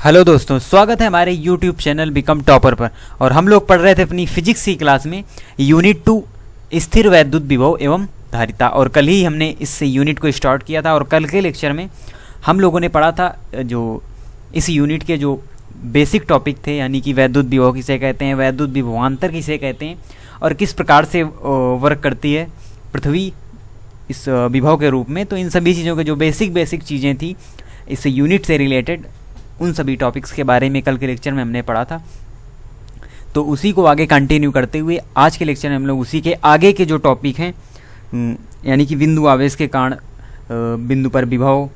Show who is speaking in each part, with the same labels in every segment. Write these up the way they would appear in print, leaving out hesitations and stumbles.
Speaker 1: Hello दोस्तों, स्वागत है हमारे YouTube चैनल बिकम टॉपर पर। और हम लोग पढ़ रहे थे अपनी फिजिक्स की क्लास में यूनिट 2 स्थिर वैद्युत विभव एवं धारिता। और कल ही हमने इस यूनिट को स्टार्ट किया था और कल के लेक्चर में हम लोगों ने पढ़ा था जो इस यूनिट के जो बेसिक टॉपिक थे, यानी कि वैद्युत विभव किसे कहते हैं, वैद्युत विभवांतर किसे कहते हैं और किस प्रकार से वर्क करती है पृथ्वी इस विभव के रूप में। तो इन सभी चीज़ों के जो बेसिक चीज़ें थी इस यूनिट से रिलेटेड, उन सभी टॉपिक्स के बारे में कल के लेक्चर में हमने पढ़ा था। तो उसी को आगे कंटिन्यू करते हुए आज के लेक्चर में हम लोग उसी के आगे के जो टॉपिक हैं, यानी कि बिंदु आवेश के कारण बिंदु पर विभव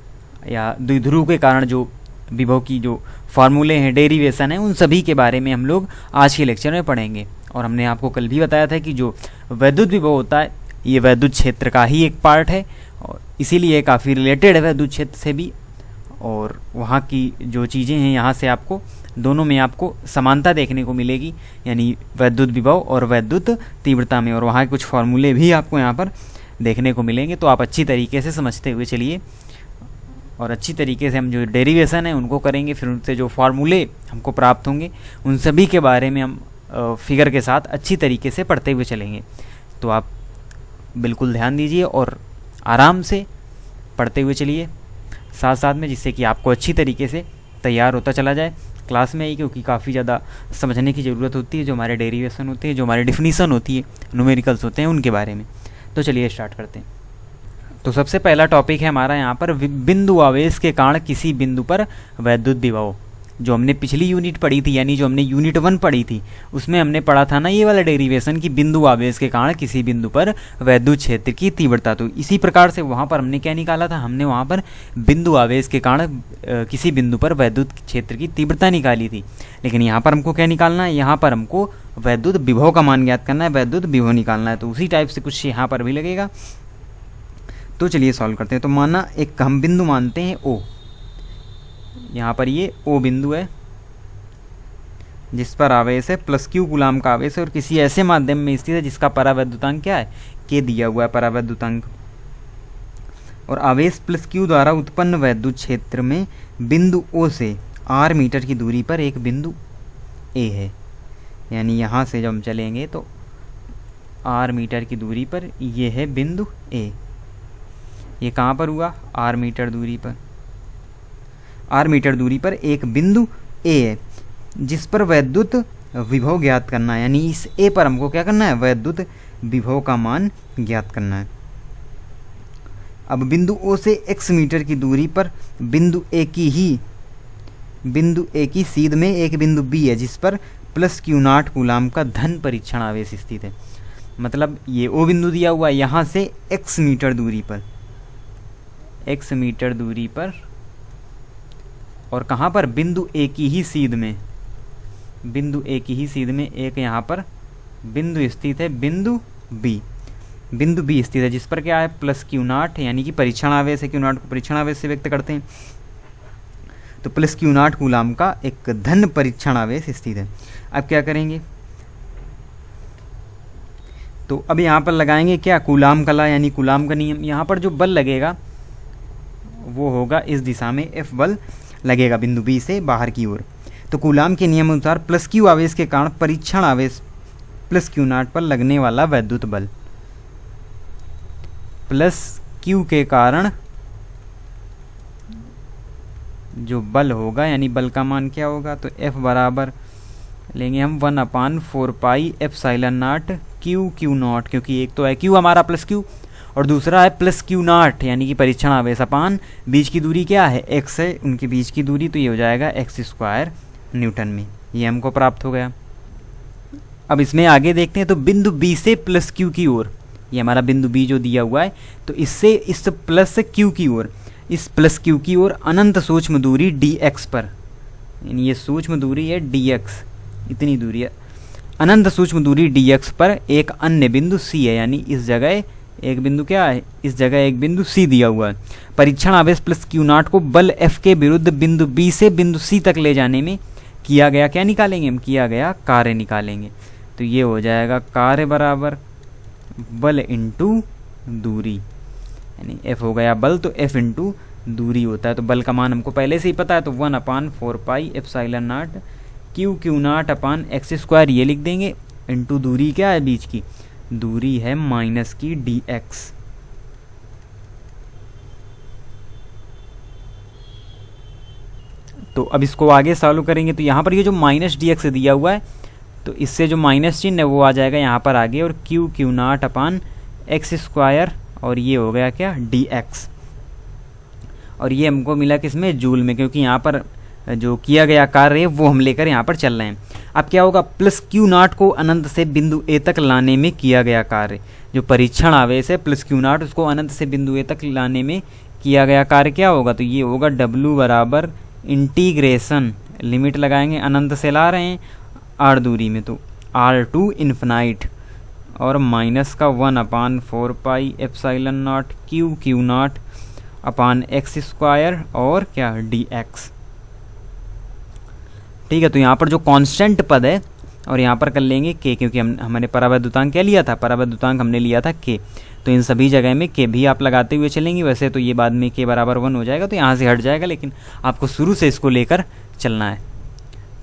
Speaker 1: या द्विध्रुव के कारण जो विभव की जो फार्मूले हैं, डेरिवेशन है, उन सभी के बारे में हम लोग आज के लेक्चर में पढ़ेंगे। और हमने आपको कल भी बताया था कि जो वैद्युत विभव होता है ये वैद्युत क्षेत्र का ही एक पार्ट है और इसीलिए काफ़ी रिलेटेड है वैद्युत क्षेत्र से भी। और वहाँ की जो चीज़ें हैं यहाँ से आपको दोनों में आपको समानता देखने को मिलेगी, यानी वैद्युत विभव और वैद्युत तीव्रता में। और वहाँ के कुछ फार्मूले भी आपको यहाँ पर देखने को मिलेंगे। तो आप अच्छी तरीके से समझते हुए चलिए और अच्छी तरीके से हम जो डेरिवेशन है उनको करेंगे, फिर उनसे जो फार्मूले हमको प्राप्त होंगे उन सभी के बारे में हम फिगर के साथ अच्छी तरीके से पढ़ते हुए चलेंगे। तो आप बिल्कुल ध्यान दीजिए और आराम से पढ़ते हुए चलिए साथ साथ में, जिससे कि आपको अच्छी तरीके से तैयार होता चला जाए क्लास में ही, क्योंकि काफ़ी ज़्यादा समझने की ज़रूरत होती है जो हमारे डेरिवेशन होते हैं, जो हमारे डिफिनीसन होती है, न्यूमेरिकल्स होते हैं, उनके बारे में। तो चलिए स्टार्ट करते हैं। तो सबसे पहला टॉपिक है हमारा यहाँ पर बिंदु आवेश के कारण किसी बिंदु पर वैद्युत विभव। जो हमने पिछली यूनिट पढ़ी थी, यानी जो हमने यूनिट 1 पढ़ी थी, उसमें हमने पढ़ा था ना ये वाला डेरिवेशन की बिंदु आवेश के कारण किसी बिंदु पर वैद्युत क्षेत्र की तीव्रता। तो इसी प्रकार से वहाँ पर हमने क्या निकाला था, हमने वहाँ पर बिंदु आवेश के कारण किसी बिंदु पर वैद्युत क्षेत्र की तीव्रता निकाली थी। लेकिन यहाँ पर हमको क्या निकालना है, यहाँ पर हमको वैद्युत विभव का मान ज्ञात करना है, वैद्युत विभव निकालना है। तो उसी टाइप से कुछ यहाँ पर भी लगेगा। तो चलिए सॉल्व करते हैं। तो माना एक हम बिंदु मानते हैं ओ, यहाँ पर ये ओ बिंदु है जिस पर आवेश है प्लस क्यू कूलाम का आवेश है और किसी ऐसे माध्यम में स्थित है जिसका परावैद्युतांक क्या है, के दिया हुआ है परावैद्युतांक। और आवेश प्लस क्यू द्वारा उत्पन्न वैद्युत क्षेत्र में बिंदु ओ से आर मीटर की दूरी पर एक बिंदु ए है। यानी यहाँ से जब हम चलेंगे तो आर मीटर की दूरी पर ये है बिंदु ए। ये कहाँ पर हुआ, आर मीटर दूरी पर। आर मीटर दूरी पर एक बिंदु ए है जिस पर वैद्युत विभव ज्ञात करना है, यानी इस ए पर हमको क्या करना है, वैद्युत विभव का मान ज्ञात करना है। अब बिंदु ओ से x मीटर की दूरी पर बिंदु ए की सीध में एक बिंदु बी है जिस पर प्लस क्यू नॉट कूलाम का धन परीक्षण आवेश स्थित है। मतलब ये ओ बिंदु दिया हुआ है, यहाँ से x मीटर दूरी पर और कहाँ पर, बिंदु ए की ही सीध में, एक यहाँ पर बिंदु स्थित है, बिंदु बी स्थित है जिस पर क्या है, प्लस क्यू नॉट, यानी कि परीक्षण आवेश है। क्यू नॉट को परीक्षण आवेश से व्यक्त करते हैं। तो प्लस क्यू नॉट कूलाम का एक धन परीक्षण आवेश स्थित है। अब क्या करेंगे, तो अब यहाँ पर लगाएंगे क्या, कूलाम का लॉ, यानी कूलाम का नियम। यहाँ पर जो बल लगेगा वो होगा इस दिशा में, एफ बल लगेगा बिंदु बी से बाहर की ओर। तो कूलाम के नियम अनुसार प्लस क्यू आवेश के कारण परीक्षण आवेश प्लस क्यू नॉट पर लगने वाला वैद्युत बल, प्लस क्यू के कारण जो बल होगा, यानी बल का मान क्या होगा, तो F बराबर लेंगे हम 1/4 pi epsilon not Q not, क्योंकि एक तो है क्यू हमारा प्लस क्यू और दूसरा है प्लस क्यू नॉट, यानी कि परीक्षण आवेश अपान बीच की दूरी क्या है, x है उनके बीच की दूरी, तो ये हो जाएगा x² न्यूटन में। ये हमको प्राप्त हो गया। अब इसमें आगे देखते हैं। तो बिंदु बी से प्लस क्यू की ओर, ये हमारा बिंदु बी जो दिया हुआ है, तो इससे इस प्लस क्यू की ओर, इस प्लस क्यू की ओर अनंत सूक्ष्म दूरी dx पर, यानी ये सूक्ष्म दूरी है dx, इतनी दूरी है, अनंत सूक्ष्म दूरी dx पर एक अन्य बिंदु c है, यानी इस जगह एक बिंदु क्या है, इस जगह एक बिंदु C दिया हुआ है। परीक्षण आवेश प्लस क्यू नॉट को बल F के विरुद्ध बिंदु B से बिंदु C तक ले जाने में किया गया क्या निकालेंगे हम, किया गया कार्य निकालेंगे। तो ये हो जाएगा कार्य बराबर बल इंटू दूरी, यानी F हो गया बल, तो F इंटू दूरी होता है। तो बल का मान हमको पहले से ही पता है, तो 1/4πε0 Q0/x², ये लिख देंगे, इंटू दूरी क्या है बीच की, दूरी है माइनस की dx। तो अब इसको आगे सॉल्व करेंगे, तो यहाँ पर ये जो माइनस dx दिया हुआ है, तो इससे जो माइनस चिन्ह है वो आ जाएगा यहाँ पर आगे, और Q0/x², और ये हो गया क्या, dx। और ये हमको मिला किसमें, जूल में, क्योंकि यहाँ पर जो किया गया कार्य वो हम लेकर यहाँ पर चल रहे हैं। अब क्या होगा, प्लस Q0 को अनंत से बिंदु ए तक लाने में किया गया कार्य, जो परीक्षण आवेश है प्लस Q0 उसको अनंत से बिंदु ए तक लाने में किया गया कार्य क्या होगा, तो ये होगा W बराबर इंटीग्रेशन, लिमिट लगाएंगे, अनंत से ला रहे हैं r दूरी में, तो r2 इन्फिनाइट, और माइनस का 1/4πε0 Q0/x², और क्या, dx। ठीक है, तो यहाँ पर जो कांस्टेंट पद है, और यहाँ पर कर लेंगे k, क्योंकि हमने परावैद्युतांक क्या लिया था, परावैद्युतांक हमने लिया था k, तो इन सभी जगह में k भी आप लगाते हुए चलेंगे। वैसे तो ये बाद में k बराबर 1 हो जाएगा, तो यहाँ से हट जाएगा, लेकिन आपको शुरू से इसको लेकर चलना है।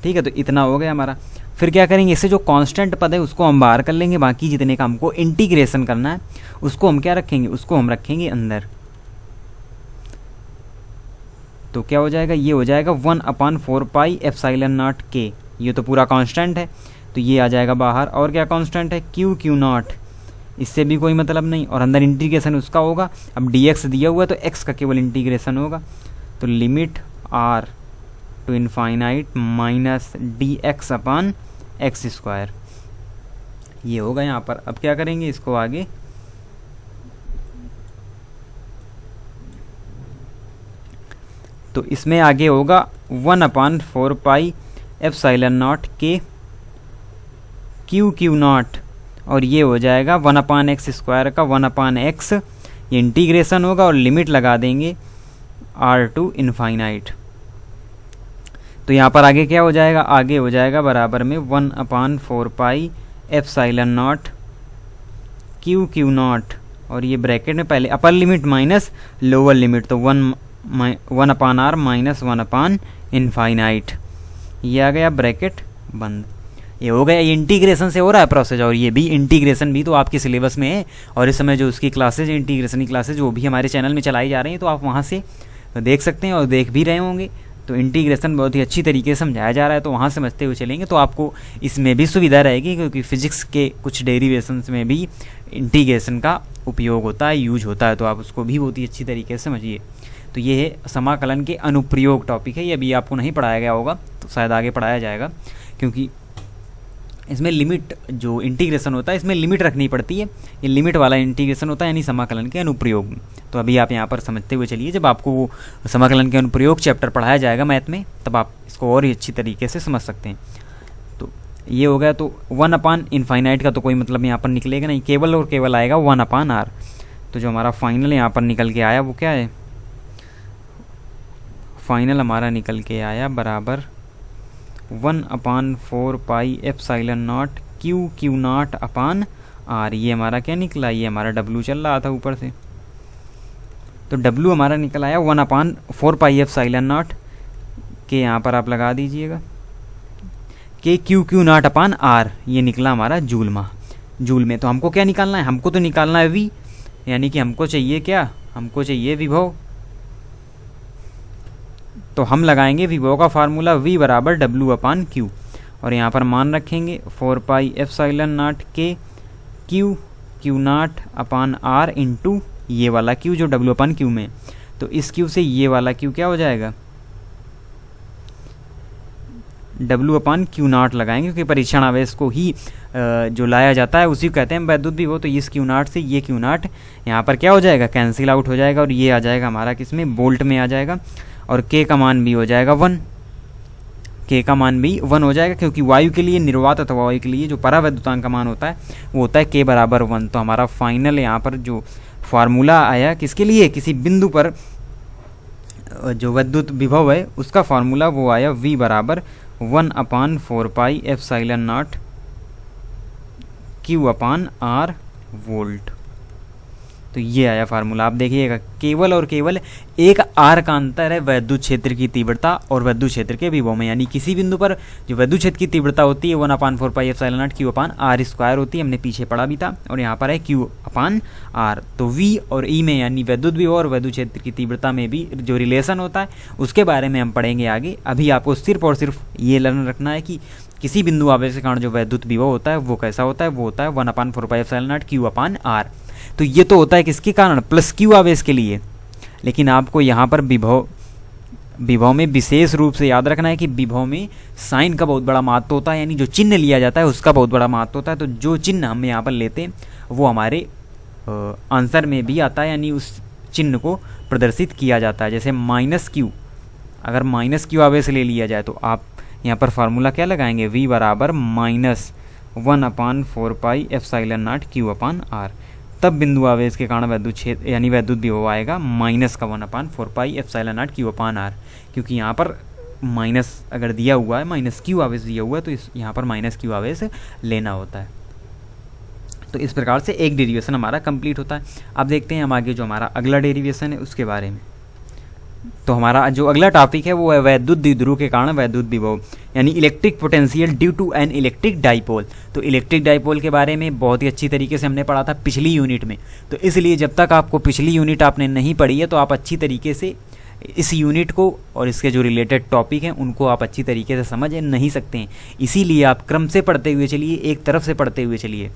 Speaker 1: ठीक है, तो इतना हो गया हमारा। फिर क्या करेंगे, इससे जो कांस्टेंट पद है उसको हम बाहर कर लेंगे, बाकी जितने का हमको इंटीग्रेशन करना है उसको हम क्या रखेंगे, उसको हम रखेंगे अंदर। तो क्या हो जाएगा, ये हो जाएगा 1/4πε0 k, ये तो पूरा कांस्टेंट है, तो ये आ जाएगा बाहर। और क्या कांस्टेंट है, Q0, इससे भी कोई मतलब नहीं, और अंदर इंटीग्रेशन उसका होगा। अब dx दिया हुआ है तो x का केवल इंटीग्रेशन होगा, तो limit r to infinite minus dx/x², ये होगा यहाँ पर। अब क्या करेंगे, इसको आगे तो इसमें आगे होगा 1/4πε0 k Q0, और ये हो जाएगा 1/x² का 1/x, ये इंटीग्रेशन होगा, और लिमिट लगा देंगे r2 इनफाइनाइट। तो यहाँ पर आगे क्या हो जाएगा, आगे हो जाएगा बराबर में 1/4πε0 Q0, और ये ब्रैकेट में पहले upper limit minus lower limit, तो 1/r माइनस 1/इनफाइनाइट, ये आ गया, ब्रैकेट बंद। ये हो गया, ये इंटीग्रेशन से हो रहा है प्रोसेस, और ये भी इंटीग्रेशन भी तो आपके सिलेबस में है, और इस समय जो उसकी क्लासेज, इंटीग्रेशन की क्लासेज, वो भी हमारे चैनल में चलाई जा रही हैं, तो आप वहाँ से देख सकते हैं और देख भी रहे होंगे। तो इंटीग्रेशन बहुत ही अच्छी तरीके से समझाया जा रहा है, तो वहाँ समझते हुए चलेंगे तो आपको इसमें भी सुविधा रहेगी, क्योंकि फिजिक्स के कुछ डेरिवेशंस में भी इंटीग्रेशन का उपयोग होता है, यूज होता है, तो आप उसको भी बहुत ही अच्छी तरीके से समझिए। तो ये है समाकलन के अनुप्रयोग टॉपिक है, ये अभी आपको नहीं पढ़ाया गया होगा, तो शायद आगे पढ़ाया जाएगा, क्योंकि इसमें लिमिट जो इंटीग्रेशन होता है इसमें लिमिट रखनी पड़ती है, ये लिमिट वाला इंटीग्रेशन होता है, यानी समाकलन के अनुप्रयोग में। तो अभी आप यहाँ पर समझते हुए चलिए, जब आपको वो समाकलन के अनुप्रयोग चैप्टर पढ़ाया जाएगा मैथ में, तब आप इसको और ही अच्छी तरीके से समझ सकते हैं। तो ये हो गया, तो 1/इनफाइनाइट का तो कोई मतलब यहाँ पर निकलेगा नहीं, केवल और केवल आएगा 1/r। तो जो हमारा फाइनल यहाँ पर निकल के आया वो क्या है, फाइनल हमारा निकल के आया बराबर 1/4πε0 Q0/r। ये हमारा क्या निकला, ये हमारा W चल रहा था ऊपर से, तो W हमारा निकल आया 1/4πε0 के, यहाँ पर आप लगा दीजिएगा के Q0/r, ये निकला हमारा जूल में। तो हमको क्या निकालना है, हमको तो निकालना है V, यानी कि हमको चाहिए क्या, हमको चाहिए विभव। तो हम लगाएंगे विभव का फार्मूला V बराबर W/Q, और यहाँ पर मान रखेंगे 4πε0 के Q0/r इंटू ये वाला Q जो W/Q में, तो इस Q से ये वाला Q क्या हो जाएगा, W/Q0 लगाएंगे, क्योंकि परीक्षण आवेश को ही जो लाया जाता है उसी को कहते हैं वैद्युत विभव। तो इस Q0 से ये Q0 यहाँ पर क्या हो जाएगा, कैंसिल आउट हो जाएगा, और ये आ जाएगा हमारा किसमें, वोल्ट में आ जाएगा, और K का मान भी हो जाएगा 1, K का मान भी 1 हो जाएगा, क्योंकि वायु के लिए, निर्वात अथवा वायु के लिए जो परावैद्युतांक का मान होता है वो होता है K बराबर 1। तो हमारा फाइनल यहाँ पर जो फार्मूला आया किसके लिए, किसी बिंदु पर जो विद्युत विभव है उसका फार्मूला वो आया V बराबर 1/4πε0 Q/r वोल्ट। तो ये आया फार्मूला। आप देखिएगा केवल और केवल एक आर का अंतर है वैद्युत क्षेत्र की तीव्रता और वैद्युत क्षेत्र के विभव में। यानी किसी बिंदु पर जो वैद्युत क्षेत्र की तीव्रता होती है 1/4πε0 Q/r², होती है, हमने पीछे पढ़ा भी था, और यहाँ पर है Q/r। तो V और E में यानी वैद्युत विभव और वैद्युत क्षेत्र की तीव्रता में भी जो रिलेशन होता है उसके बारे में हम पढ़ेंगे आगे। अभी आपको सिर्फ और सिर्फ ये लर्न रखना है कि किसी बिंदु आवेश के कारण जो वैद्युत विभव होता है वो कैसा होता है, वो होता है 1/4πε0 Q/r। तो ये तो होता है किसके कारण, प्लस क्यू आवेश के लिए। लेकिन आपको यहाँ पर विभव में विशेष रूप से याद रखना है कि विभव में साइन का बहुत बड़ा महत्व होता है, यानी जो चिन्ह लिया जाता है उसका बहुत बड़ा महत्व होता है। तो जो चिन्ह हम यहाँ पर लेते हैं वो हमारे आंसर में भी आता है, यानी उस चिन्ह को प्रदर्शित किया जाता है। जैसे -q, अगर -q आवेश ले लिया जाए तो आप यहाँ पर फार्मूला क्या लगाएंगे, V बराबर -1/4πε0 Q/r। तब बिंदु आवेश के कारण वैद्युत क्षेत्र यानी वैद्युत विभव आएगा -1/4πε0 Q/r, क्योंकि यहाँ पर माइनस अगर दिया हुआ है, -q आवेश दिया हुआ है, तो यहाँ पर -q आवेश लेना होता है। तो इस प्रकार से एक डेरिवेशन हमारा कंप्लीट होता है। अब देखते हैं हम आगे जो हमारा अगला डेरिवेशन है उसके बारे में। तो हमारा जो अगला टॉपिक है वो है वैद्युत द्विध्रुव के कारण वैद्युत विभव, यानी electric potential due to an electric dipole. तो इलेक्ट्रिक डाइपोल के बारे में बहुत ही अच्छी तरीके से हमने पढ़ा था पिछली यूनिट में। तो इसलिए जब तक आपको पिछली यूनिट आपने नहीं पढ़ी है तो आप अच्छी तरीके से इस यूनिट को और इसके जो रिलेटेड टॉपिक हैं उनको आप अच्छी तरीके से समझ नहीं सकते हैं। इसीलिए आप क्रम से पढ़ते हुए चलिए, एक तरफ से पढ़ते हुए चलिए।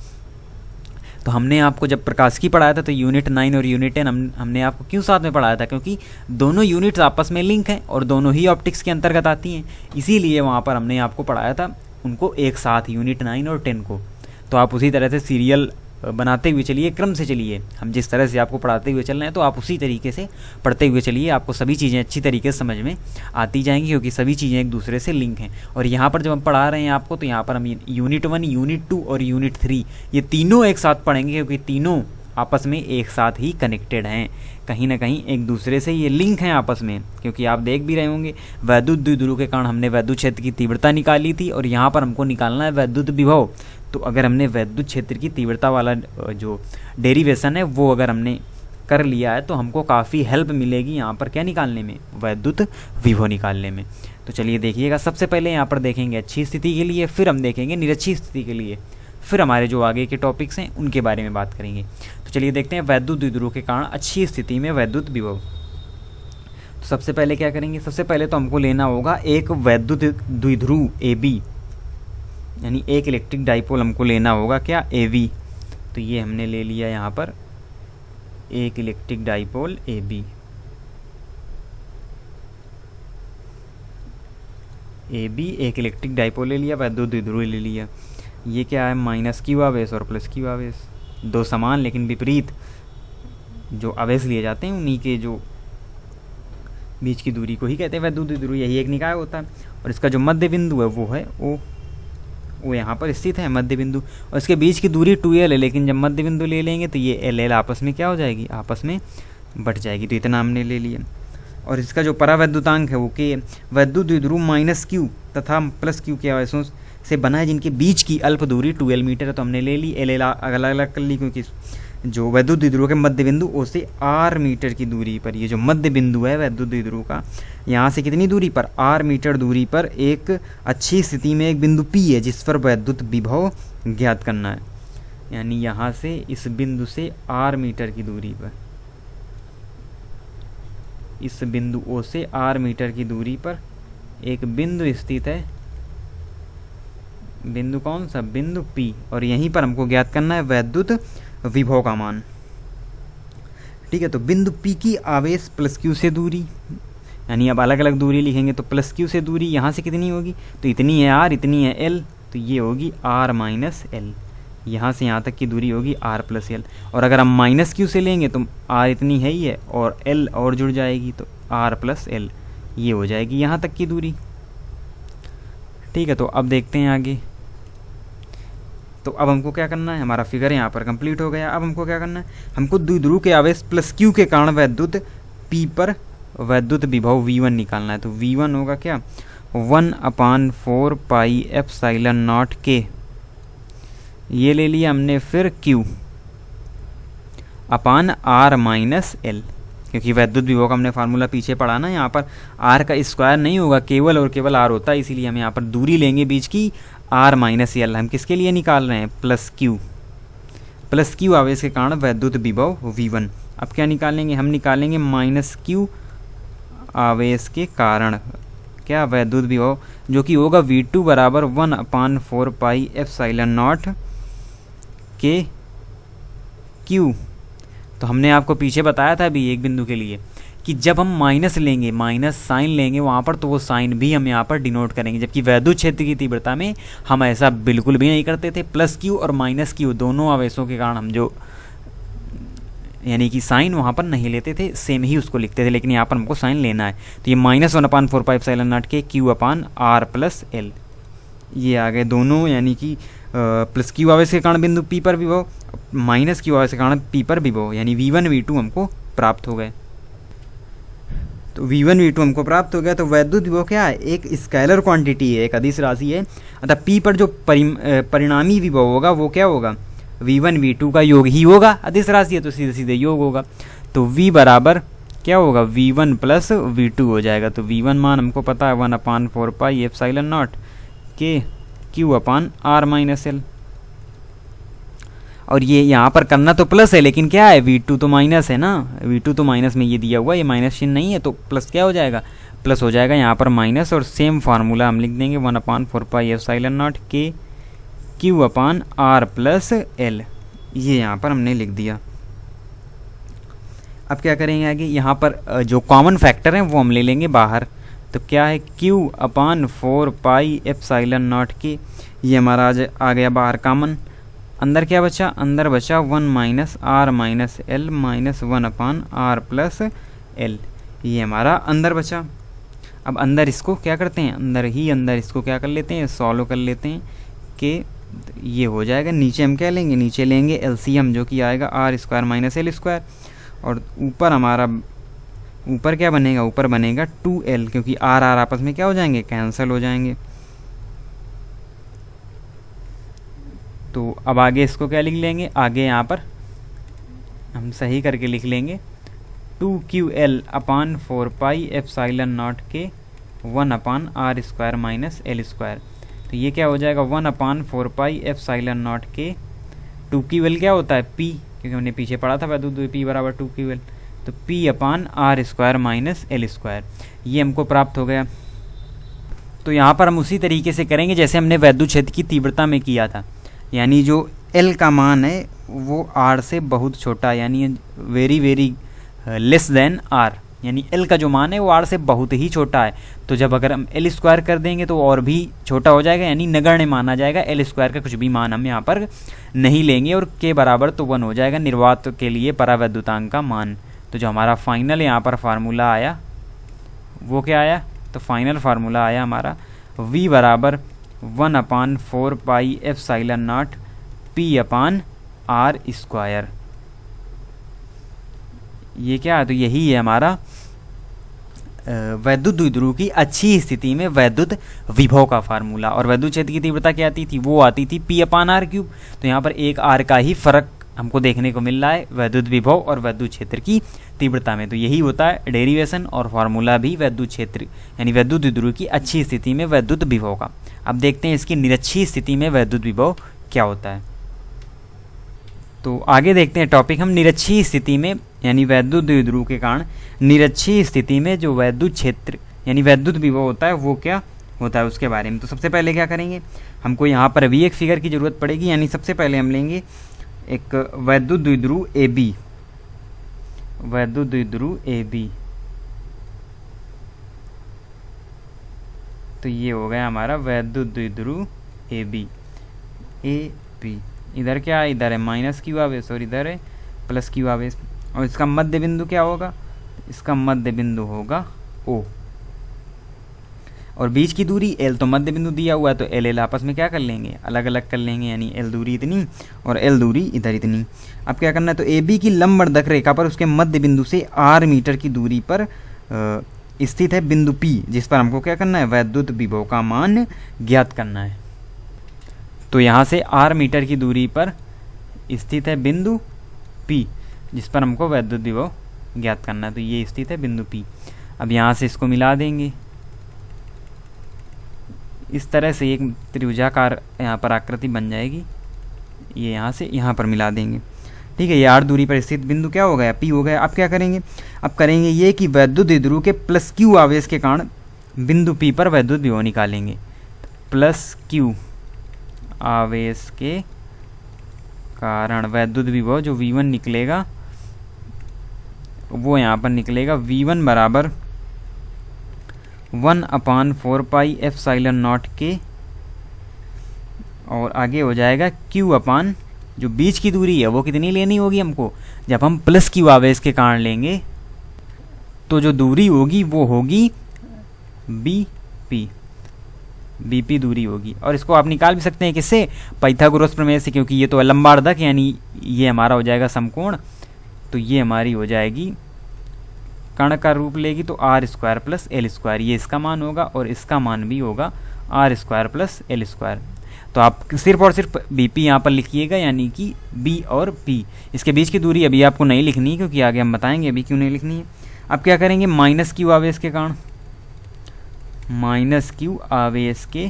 Speaker 1: तो हमने आपको जब प्रकाशिकी पढ़ाया था तो यूनिट 9 और यूनिट 10 हमने आपको क्यों साथ में पढ़ाया था, क्योंकि दोनों यूनिट्स आपस में लिंक हैं और दोनों ही ऑप्टिक्स के अंतर्गत आती हैं। इसीलिए वहाँ पर हमने आपको पढ़ाया था उनको एक साथ, यूनिट 9 और 10 को। तो आप उसी तरह से सीरियल बनाते हुए चलिए, क्रम से चलिए। हम जिस तरह से आपको पढ़ाते हुए चल रहे हैं तो आप उसी तरीके से पढ़ते हुए चलिए, आपको सभी चीज़ें अच्छी तरीके से समझ में आती जाएंगी, क्योंकि सभी चीज़ें एक दूसरे से लिंक हैं। और यहाँ पर जब हम पढ़ा रहे हैं आपको, तो यहाँ पर हम यूनिट 1, यूनिट 2 और यूनिट 3 ये तीनों एक साथ पढ़ेंगे, क्योंकि तीनों आपस में एक साथ ही कनेक्टेड हैं, कहीं ना कहीं एक दूसरे से ये लिंक हैं आपस में। क्योंकि आप देख भी रहे होंगे वैद्युत द्विध्रुव के कारण हमने वैद्युत क्षेत्र की तीव्रता निकाली थी, और यहाँ पर हमको निकालना है वैद्युत विभव। तो अगर हमने वैद्युत क्षेत्र की तीव्रता वाला जो डेरिवेशन है वो अगर हमने कर लिया है तो हमको काफ़ी हेल्प मिलेगी यहाँ पर क्या निकालने में, वैद्युत विभव निकालने में। तो चलिए देखिएगा, सबसे पहले यहाँ पर देखेंगे अच्छी स्थिति के लिए, फिर हम देखेंगे निरक्षी स्थिति के लिए, फिर हमारे जो आगे के टॉपिक्स हैं उनके बारे में बात करेंगे। तो चलिए देखते हैं वैद्युत द्विध्रुव के कारण अच्छी स्थिति में वैद्युत विभव। तो सबसे पहले क्या करेंगे, सबसे पहले तो हमको लेना होगा एक वैद्युत द्विध्रुव AB, यानी एक इलेक्ट्रिक डाइपोल हमको लेना होगा क्या, AB। तो ये हमने ले लिया यहाँ पर एक इलेक्ट्रिक डाइपोल AB। एक इलेक्ट्रिक डाइपोल ले लिया, वैद्युत द्विध्रुव ले लिया। ये क्या है, -q आवेश और +q आवेश, दो समान लेकिन विपरीत जो आवेश लिए जाते हैं उन्हीं के जो बीच की दूरी को ही कहते हैं वैद्युत द्विध्रुव। यही एक निकाय होता है। और इसका जो मध्य बिंदु है वो है वो यहाँ पर स्थित है मध्य बिंदु, और इसके बीच की दूरी 2l है। लेकिन जब मध्य बिंदु ले लेंगे तो ये l आपस में क्या हो जाएगी, आपस में बट जाएगी। तो इतना हमने ले लिया। और इसका जो परावैद्युतांक है वो के वैद्युत द्विध्रुव -q तथा +q के आवेशों से बना है जिनके बीच की अल्प दूरी 2l मीटर है। तो हमने ले ली l अलग अलग कर ली, क्योंकि जो वैद्युत द्विध्रुव के मध्य बिंदु ओ से r मीटर की दूरी पर, ये जो मध्य बिंदु है वैद्युत द्विध्रुव का, यहाँ से कितनी दूरी पर, r मीटर दूरी पर एक अच्छी स्थिति में एक बिंदु P है जिस पर वैद्युत विभव ज्ञात करना है। यानी यहाँ से इस बिंदु से r मीटर की दूरी पर, इस बिंदु O से r मीटर की दूरी पर एक बिंदु स्थित है। बिंदु कौन सा, बिंदु P, और यहीं पर हमको ज्ञात करना है वैद्युत विभव का मान। ठीक है। तो बिंदु P की आवेश +q से दूरी, यानी अब अलग अलग दूरी लिखेंगे तो +q से दूरी यहाँ से कितनी होगी, तो इतनी है r, इतनी है l, तो ये होगी r - l। यहाँ से यहाँ तक की दूरी होगी r + l। और अगर हम -q से लेंगे तो r इतनी है ही है और l और जुड़ जाएगी तो r + l, ये हो जाएगी यहाँ तक की दूरी। ठीक है। तो अब देखते हैं आगे। तो अब हमको क्या करना है, हमारा फिगर यहाँ पर कंप्लीट हो गया। अब हमको क्या करना है, हमको द्विध्रुव के आवेश +q के कारण वैद्युत P पर वैद्युत विभव V1 निकालना है। तो V1 होगा क्या, 1/4πε0 K, ये ले लिया हमने। फिर Q upon r minus l, क्योंकि वैद्युत विभव का हमने फार्मूला पीछे पढ़ा ना, यहाँ पर आर का स्क्वायर नहीं होगा, केवल और केवल आर होता है, इसीलिए हम यहाँ पर दूरी लेंगे बीच की आर माइनस एल। हम किसके लिए निकाल रहे हैं? प्लस क्यू आवेश के कारण वैद्युत विभव V1। अब क्या निकालेंगे? हम निकालेंगे माइनस क्यू आवेश के कारण क्या वैद्युत विभव, जो कि होगा V2 बराबर 1/4 पाई एप्सिलॉन नॉट के क्यू। तो हमने आपको पीछे बताया था अभी एक बिंदु के लिए कि जब हम माइनस लेंगे, माइनस साइन लेंगे वहाँ पर, तो वो साइन भी हम यहाँ पर डिनोट करेंगे, जबकि वैद्युत क्षेत्र की तीव्रता में हम ऐसा बिल्कुल भी नहीं करते थे। प्लस क्यू और माइनस क्यू दोनों आवेशों के कारण हम जो यानी कि साइन वहाँ पर नहीं लेते थे, सेम ही उसको लिखते थे, लेकिन यहाँ पर हमको साइन लेना है। तो ये -1/4 पाई एप्सिलॉन नॉट के q upon r plus l, ये आ गए दोनों, यानी कि प्लस क्यू आवेश के कारण बिंदु P पर विभव, माइनस क्यू आवेश के कारण P पर विभव, यानी V1 V2 हमको प्राप्त हो गए। तो V1 V2 हमको प्राप्त हो गया। तो वैद्युत विभव क्या है? एक स्केलर क्वांटिटी है, एक अदिश राशि है, अतः P पर जो परिणामी विभव होगा वो क्या होगा? V1 V2 का योग ही होगा, अदिश राशि है तो सीधे सीधे योग होगा। तो V बराबर क्या होगा? V1 प्लस V2 हो जाएगा। तो V1 मान हमको पता है 1/4 पाई एप्सिलॉन नॉट के q upon r minus l. और ये यहाँ पर करना तो प्लस है, लेकिन क्या है? V2 तो माइनस है ना, V2 तो माइनस में ये दिया हुआ, ये माइनस चिन्ह नहीं है, तो प्लस क्या हो जाएगा? प्लस हो जाएगा यहाँ पर माइनस, और सेम फार्मूला हम लिख देंगे 1/4 पाई एप्सिलॉन नॉट के q upon r plus l, ये यहाँ पर हमने लिख दिया। अब क्या करेंगे आगे? यहाँ पर जो कॉमन फैक्टर हैं वो हम ले लेंगे बाहर। तो क्या है? क्यू अपान 4 पाई एप्सिलॉन नॉट के, ये हमारा आ गया बाहर कॉमन। अंदर क्या बचा? अंदर बचा 1 minus r minus l minus 1/r plus l, ये हमारा अंदर बचा। अब अंदर इसको क्या करते हैं? अंदर इसको क्या कर लेते हैं? सॉल्व कर लेते हैं कि ये हो जाएगा। नीचे हम क्या लेंगे? नीचे लेंगे एलसीएम, जो कि आएगा r square minus l square, और ऊपर हमारा ऊपर क्या बनेगा? ऊपर बनेगा 2l, क्योंकि आर आर आपस में क्या हो जाएंगे? कैंसिल हो जाएंगे। तो अब आगे इसको क्या लिख लेंगे? आगे यहाँ पर हम सही करके लिख लेंगे 2ql अपान 4 पाई एप्सिलॉन नॉट के 1/r square minus l square. तो ये क्या हो जाएगा? 1/4 पाई एप्सिलॉन नॉट के 2ql क्या होता है? p, क्योंकि हमने पीछे पढ़ा था वैद्युत P बराबर 2ql, तो P upon r square minus l square, ये हमको प्राप्त हो गया। तो यहाँ पर हम उसी तरीके से करेंगे जैसे हमने वैद्युत क्षेत्र की तीव्रता में किया था, यानी जो L का मान है वो R से बहुत छोटा, यानी very very less than R, यानी L का जो मान है वो R से बहुत ही छोटा है। तो जब अगर हम L स्क्वायर कर देंगे तो और भी छोटा हो जाएगा, यानी नगण्य माना जाएगा। L स्क्वायर का कुछ भी मान हम यहाँ पर नहीं लेंगे, और के बराबर तो 1 हो जाएगा निर्वात के लिए परावैद्युतांक का मान। तो जो हमारा फाइनल यहाँ पर फार्मूला आया वो क्या आया? तो फाइनल फार्मूला आया हमारा V बराबर 1/4 pi epsilon nought P upon r square. ये क्या है? तो यही है हमारा वैद्युत द्विध्रुव की अच्छी स्थिति में वैद्युत विभव का फार्मूला। और वैद्युत क्षेत्र की तीव्रता क्या आती थी? वो आती थी P अपान आर क्यूब। तो यहाँ पर एक आर का ही फर्क हमको देखने को मिल रहा है वैद्युत विभव और वैद्युत क्षेत्र की तीव्रता में। तो यही होता है डेरिवेशन और फार्मूला भी वैद्युत क्षेत्र यानी वैद्युत द्विध्रुव की अच्छी स्थिति में वैद्युत विभव का। अब देखते हैं इसकी निरक्षीय स्थिति में वैद्युत विभव क्या होता है। तो आगे देखते हैं टॉपिक हम निरक्षीय स्थिति में यानी वैद्युत द्विध्रुव के कारण निरक्षीय स्थिति में जो वैद्युत क्षेत्र यानी वैद्युत विभव होता है वो क्या होता है उसके बारे में। तो सबसे पहले क्या करेंगे, हमको यहाँ पर भी एक फिगर की ज़रूरत पड़ेगी। यानी सबसे पहले हम लेंगे एक वैद्युत द्विध्रुव AB, वैद्युत द्विध्रुव AB। तो ये हो गया हमारा वैद्युत द्विध्रुव AB। इधर क्या है, इधर है माइनस क्यू आवेश और इधर है प्लस क्यू आवेश। और इसका मध्य बिंदु क्या होगा, इसका मध्य बिंदु होगा O। और बीच की दूरी L, तो मध्य बिंदु दिया हुआ है तो L आपस में क्या कर लेंगे, अलग अलग कर लेंगे। यानी L दूरी इतनी और L दूरी इधर इतनी। अब क्या करना है, तो AB की लंबवर्धक रेखा पर उसके मध्य बिंदु से R मीटर की दूरी पर स्थित है बिंदु P, जिस पर हमको क्या करना है, वैद्युत विभव का मान ज्ञात करना है। तो यहाँ से R मीटर की दूरी पर स्थित है बिंदु P। जिस पर हमको वैद्युत विभव ज्ञात करना है। तो ये स्थित है बिंदु P। अब यहाँ से इसको मिला देंगे, इस तरह से एक त्रिभुजाकार यहाँ पर आकृति बन जाएगी। ये यहाँ से यहाँ पर मिला देंगे, ठीक है। ये r दूरी पर स्थित बिंदु क्या हो गया, P हो गया। अब क्या करेंगे, अब करेंगे ये कि वैद्युत द्विध्रुव के प्लस Q आवेश के कारण बिंदु P पर वैद्युत विभव निकालेंगे। प्लस Q आवेश के कारण वैद्युत विभव जो V1 निकलेगा वो यहाँ पर निकलेगा V1 बराबर 1/4 पाई एप्सिलॉन नॉट के, और आगे हो जाएगा Q अपान जो बीच की दूरी है वो कितनी लेनी होगी हमको, जब हम प्लस Q आवेश के कारण लेंगे तो जो दूरी होगी वो होगी BP दूरी होगी। और इसको आप निकाल भी सकते हैं किससे, पाइथागोरस प्रमेय से, क्योंकि ये तो लंबार्धक यानी ये हमारा हो जाएगा समकोण। तो ये हमारी हो जाएगी कर्ण का रूप लेगी तो r² प्लस l², ये इसका मान होगा और इसका मान भी होगा r² प्लस l²। तो आप सिर्फ और सिर्फ BP यहाँ पर लिखिएगा, यानी कि B और P। इसके बीच की दूरी अभी आपको नहीं लिखनी है क्योंकि आगे हम बताएंगे अभी क्यों नहीं लिखनी है। अब क्या करेंगे, माइनस Q आवेश के कारण, माइनस Q आवेश के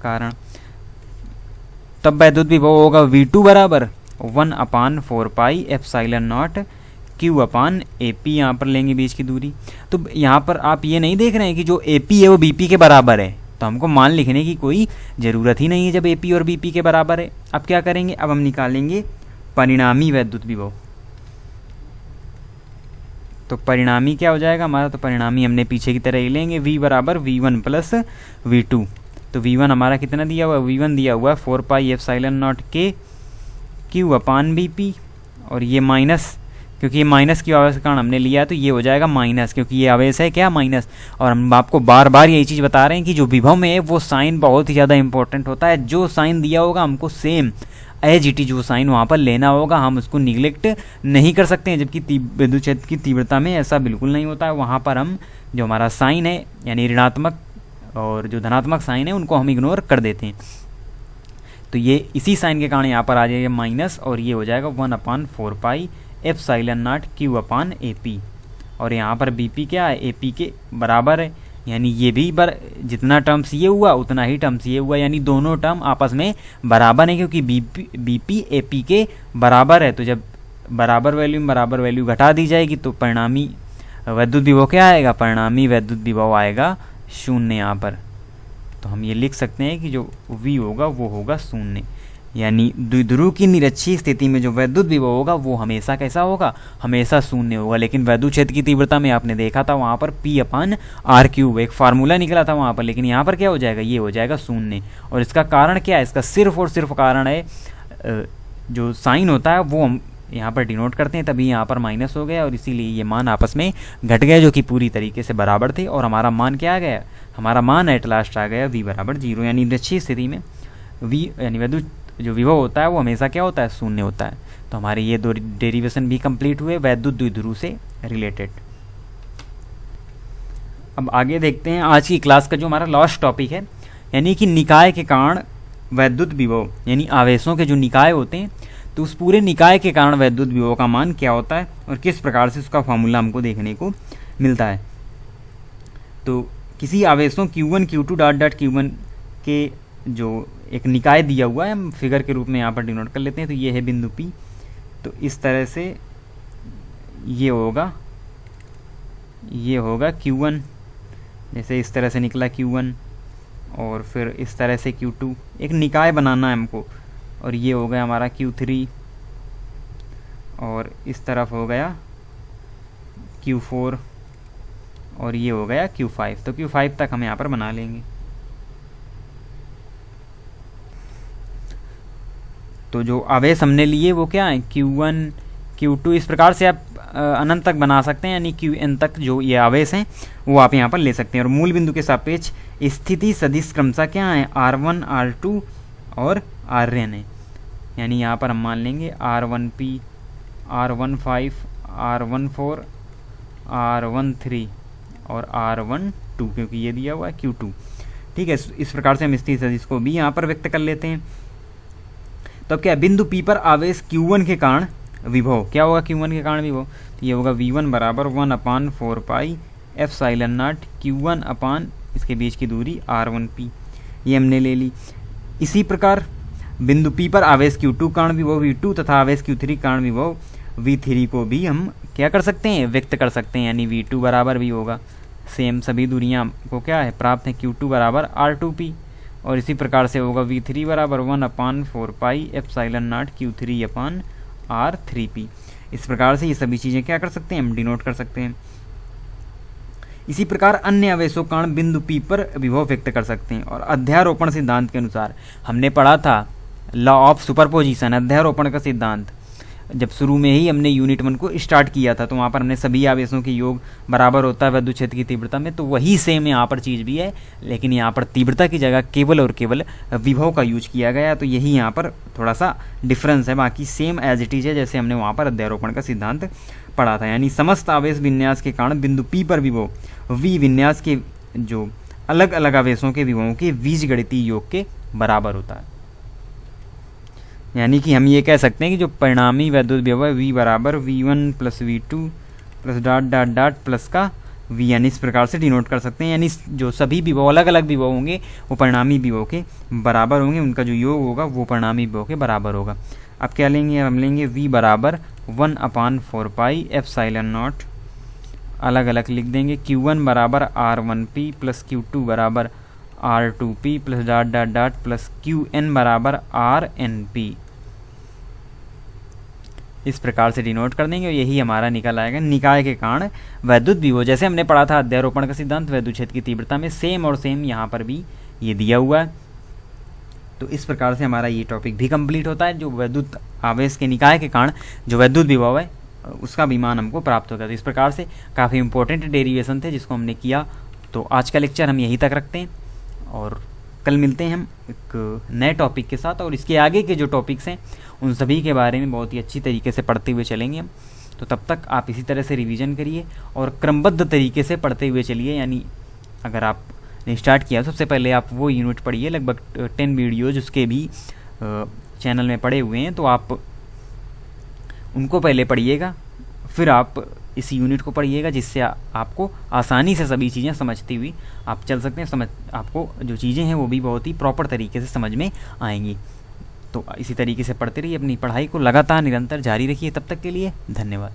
Speaker 1: कारण तब वैद्युत विभव होगा V2 बराबर 1/4 pi epsilon not Q upon AP। यहाँ पर लेंगे बीच की दूरी। तो यहाँ पर आप ये नहीं देख रहे हैं कि जो AP है वो BP के बराबर है, तो हमको मान लिखने की कोई ज़रूरत ही नहीं है जब AP और BP के बराबर है। अब क्या करेंगे, अब हम निकालेंगे परिणामी वैद्युत विभव। तो परिणामी क्या हो जाएगा हमारा, तो परिणामी हमने पीछे की तरह ही लेंगे, V बराबर V1 प्लस V2। तो V1 हमारा कितना दिया हुआ है, V1 दिया हुआ है 4 पाई एप्सिलॉन नॉट के Q अपान BP, और ये माइनस, क्योंकि ये माइनस Q आवेश के कारण हमने लिया है तो ये हो जाएगा माइनस, क्योंकि ये आवेश है क्या, माइनस। और हम आपको बार बार यही चीज़ बता रहे हैं कि जो विभव में है वो साइन बहुत ही ज़्यादा इंपॉर्टेंट होता है। जो साइन दिया होगा हमको सेम एज इट इज वो साइन वहाँ पर लेना होगा, हम उसको निगलेक्ट नहीं कर सकते हैं। जबकि विद्युत क्षेत्र की तीव्रता में ऐसा बिल्कुल नहीं होता है, वहाँ पर हम जो हमारा साइन है यानी ऋणात्मक और जो धनात्मक साइन है उनको हम इग्नोर कर देते हैं। तो ये इसी साइन के कारण यहाँ पर आ जाएगा माइनस, और ये हो जाएगा 1/4 pi epsilon not Q upon AP। और यहाँ पर BP क्या है, AP के बराबर है, यानी ये भी जितना टर्म्स ये हुआ उतना ही टर्म्स ये हुआ, यानी दोनों टर्म आपस में बराबर है, क्योंकि BP AP के बराबर है। तो जब बराबर वैल्यू में बराबर वैल्यू घटा दी जाएगी तो परिणामी वैद्युत विभव क्या आएगा, परिणामी वैद्युत विभव आएगा 0 यहाँ पर। तो हम ये लिख सकते हैं कि जो V होगा वो होगा 0, यानी द्विध्रुव की निरक्षीय स्थिति में जो वैद्युत विभव होगा वो हमेशा कैसा होगा, हमेशा 0 होगा। लेकिन वैद्युत क्षेत्र की तीव्रता में आपने देखा था वहाँ पर P अपान R³ एक फार्मूला निकला था वहाँ पर, लेकिन यहाँ पर क्या हो जाएगा, ये हो जाएगा 0। और इसका कारण क्या है, इसका सिर्फ और सिर्फ कारण है जो साइन होता है वो हम यहाँ पर डिनोट करते हैं, तभी यहाँ पर माइनस हो गया और इसीलिए ये मान आपस में घट गए जो कि पूरी तरीके से बराबर थे। और हमारा मान क्या आ गया, हमारा मान एट लास्ट आ गया V बराबर 0, यानी निरक्षीय स्थिति में V यानी वैद्युत जो विभव होता है वो हमेशा क्या होता है, 0 होता है। तो हमारे ये दो डेरिवेशन भी कंप्लीट हुए वैद्युत द्विध्रुव से रिलेटेड। अब आगे देखते हैं आज की क्लास का जो हमारा लास्ट टॉपिक है, यानी कि निकाय के कारण वैद्युत विभव, यानी आवेशों के जो निकाय होते हैं तो उस पूरे निकाय के कारण वैद्युत विभव का मान क्या होता है और किस प्रकार से उसका फॉर्मूला हमको देखने को मिलता है। तो किसी आवेशों Q1 Q2 dot dot Q1 के जो एक निकाय दिया हुआ है, हम फिगर के रूप में यहाँ पर डिनोट कर लेते हैं। तो ये है बिंदु P, तो इस तरह से ये होगा Q1, जैसे इस तरह से निकला Q1, और फिर इस तरह से Q2, एक निकाय बनाना है हमको, और ये हो गया हमारा Q3, और इस तरफ हो गया Q4, और ये हो गया Q5। तो Q5 तक हम यहाँ पर बना लेंगे। तो जो आवेश हमने लिए वो क्या है, Q1 Q2, इस प्रकार से आप अनंत तक बना सकते हैं, यानी Qn तक जो ये आवेश हैं वो आप यहाँ पर ले सकते हैं। और मूल बिंदु के सापेक्ष स्थिति सदिश क्रमशः क्या है, R1 R2 और Rn है, यानी यहाँ पर हम मान लेंगे R1P R15 R14 R13 और R12, क्योंकि ये दिया हुआ है Q2। ठीक है, इस प्रकार से हम स्थिति सदिश को भी यहाँ पर व्यक्त कर लेते हैं। तो अब क्या, बिंदु P पर आवेश Q1 के कारण विभव क्या होगा Q1 के कारण विभव, तो ये होगा V1 बराबर 1/4 पाई एप्सिलॉन नॉट Q1 अपान इसके बीच की दूरी R1P, ये हमने ले ली। इसी प्रकार बिंदु P पर आवेश Q2 कारण विभव V2 तथा आवेश Q3 कारण विभव V3 को भी हम क्या कर सकते हैं, व्यक्त कर सकते हैं, यानी V2 बराबर भी होगा सेम सभी दूरियां को क्या है प्राप्त है Q2 बराबर R2P, और इसी प्रकार से होगा V3 बराबर 1/4 pi epsilon not Q3 upon R3P। इस प्रकार से ये सभी चीज़ें क्या कर सकते हैं, हम डिनोट कर सकते हैं। इसी प्रकार अन्य आवेशों कारण बिंदु P पर विभव व्यक्त कर सकते हैं, और अध्यारोपण सिद्धांत के अनुसार हमने पढ़ा था लॉ ऑफ सुपरपोजिशन, अध्यारोपण का सिद्धांत, जब शुरू में ही हमने यूनिट 1 को स्टार्ट किया था, तो वहाँ पर हमने सभी आवेशों के योग बराबर होता है विद्युत क्षेत्र की तीव्रता में, तो वही सेम यहाँ पर चीज़ भी है, लेकिन यहाँ पर तीव्रता की जगह केवल और केवल विभव का यूज किया गया, तो यही यहाँ पर थोड़ा सा डिफरेंस है, बाकी सेम एज इट इज है जैसे हमने वहाँ पर अध्यारोपण का सिद्धांत पढ़ा था। यानी समस्त आवेश विन्यास के कारण बिंदु P पर विभव V विन्यास के जो अलग अलग आवेशों के विभवों के बीजगणितीय योग के बराबर होता है। यानी कि हम ये कह सकते हैं कि जो परिणामी वैद्युत विभव है V बराबर V1 plus V2 plus dot dot dot plus का Vn, इस प्रकार से डिनोट कर सकते हैं। यानी जो सभी विभव अलग अलग विभव होंगे वो परिणामी विभव के बराबर होंगे, उनका जो योग होगा वो परिणामी विभव के बराबर होगा। अब क्या लेंगे, हम लेंगे V बराबर 1/4 पाई एप्सिलॉन नॉट, अलग अलग लिख देंगे, Q1 बराबर R1P प्लस Q2 बराबर R2P plus dot dot dot plus Qn बराबर RNP, इस प्रकार से डिनोट कर देंगे और यही हमारा निकल आएगा निकाय के कारण वैद्युत विभव। जैसे हमने पढ़ा था अध्यारोपण का सिद्धांत विद्युत क्षेत्र की तीव्रता में, सेम और सेम यहाँ पर भी ये दिया हुआ है। तो इस प्रकार से हमारा ये टॉपिक भी कंप्लीट होता है, जो वैद्युत आवेश के निकाय के कारण जो वैद्युत विभव है उसका भी मान हमको प्राप्त होगा। तो इस प्रकार से काफ़ी इंपॉर्टेंट डेरिवेशन थे जिसको हमने किया। तो आज का लेक्चर हम यहीं तक रखते हैं और कल मिलते हैं हम एक नए टॉपिक के साथ, और इसके आगे के जो टॉपिक्स हैं उन सभी के बारे में बहुत ही अच्छी तरीके से पढ़ते हुए चलेंगे हम। तो तब तक आप इसी तरह से रिवीजन करिए और क्रमबद्ध तरीके से पढ़ते हुए चलिए। यानी अगर आपने स्टार्ट किया सबसे पहले आप वो यूनिट पढ़िए, लगभग 10 वीडियोज उसके भी चैनल में पड़े हुए हैं, तो आप उनको पहले पढ़िएगा, फिर आप इस यूनिट को पढ़िएगा, जिससे आपको आसानी से सभी चीज़ें समझती हुई आप चल सकते हैं। आपको जो चीज़ें हैं वो भी बहुत ही प्रॉपर तरीके से समझ में आएंगी। तो इसी तरीके से पढ़ते रहिए, अपनी पढ़ाई को लगातार निरंतर जारी रखिए। तब तक के लिए धन्यवाद।